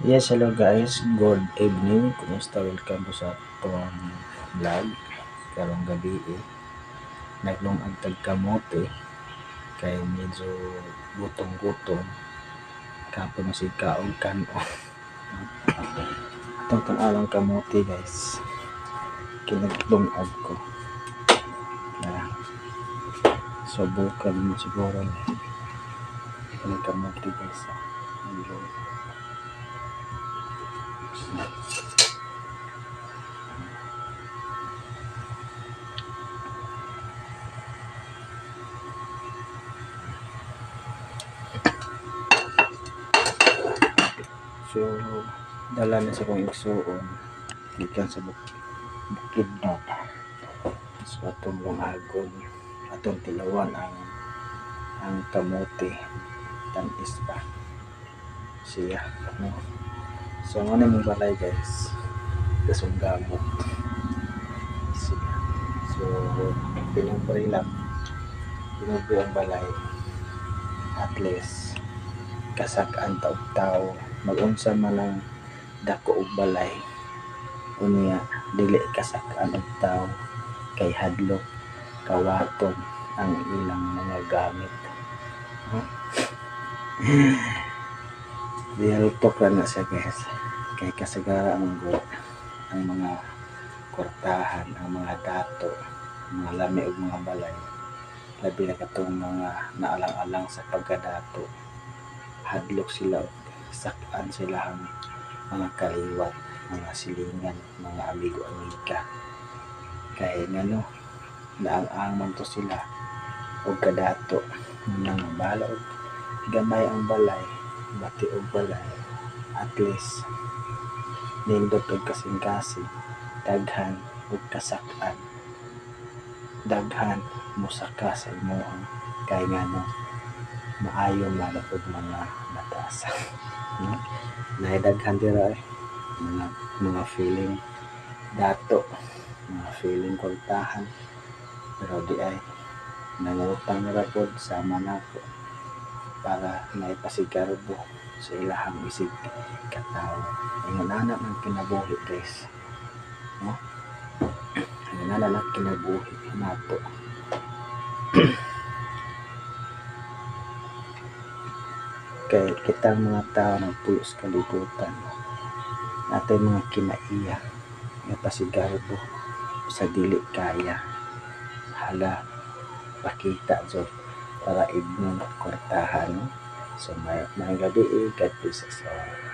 Yes, hello guys. Good evening. Kumusta? Welcome po sa tuwang vlog. Karong gabi naglungag tag kamote kay medyo gutom-gutom. Kapon na si kaog kano. Itong alang kamote guys. Kinaglungag ko. Subukan mo siguro na. Ang kamote guys. So, dala na sa kong igsuon gikan sa bukid na. So, atong lungagon, atong tilawan ang kamote tanis pa siya, no? So, ano mong balay guys? Gasong gamot siya. So, pinagpray lang pinubi ang balay at least kasak-an taog tao mag-unsa man ang dako og balay unya dili kasak-an og tao kay hadlok kawaton ang ilang mga gamit, no? Real talk lang na siya guys, kay kasagara ang mga kwartahan, ang mga dato, mga lami ug mga balay, labi na katong mga naalang-alang sa pagkadato, hadlok sila sak-an sila ang mga kaliwat, mga silingan, mga amigo-amiga, kay ngano naang man to sila og kadato nang bala og gamay ang balay, bati og balay, at least nindot og kasing-kasing, daghan og kasak-an, daghan musaka sa imuhang kay ngano maayo man og mga natasa. Naidaghan dira mga feeling dato, mga feeling kultahan, pero di ay nangutang na rapod sama na ko para maipasigarbo sa ilahang isig katawo. Ingon anak ng kinabuhi guys, no? Ingon anak ng kinabuhi nato. Kay kitang mga tao nagpulos kalibutan natin mga kinaiya nga pasigarbo sa dili kaya hala pakita jud para ignon kwartahan, no? So may gabi God bless us all.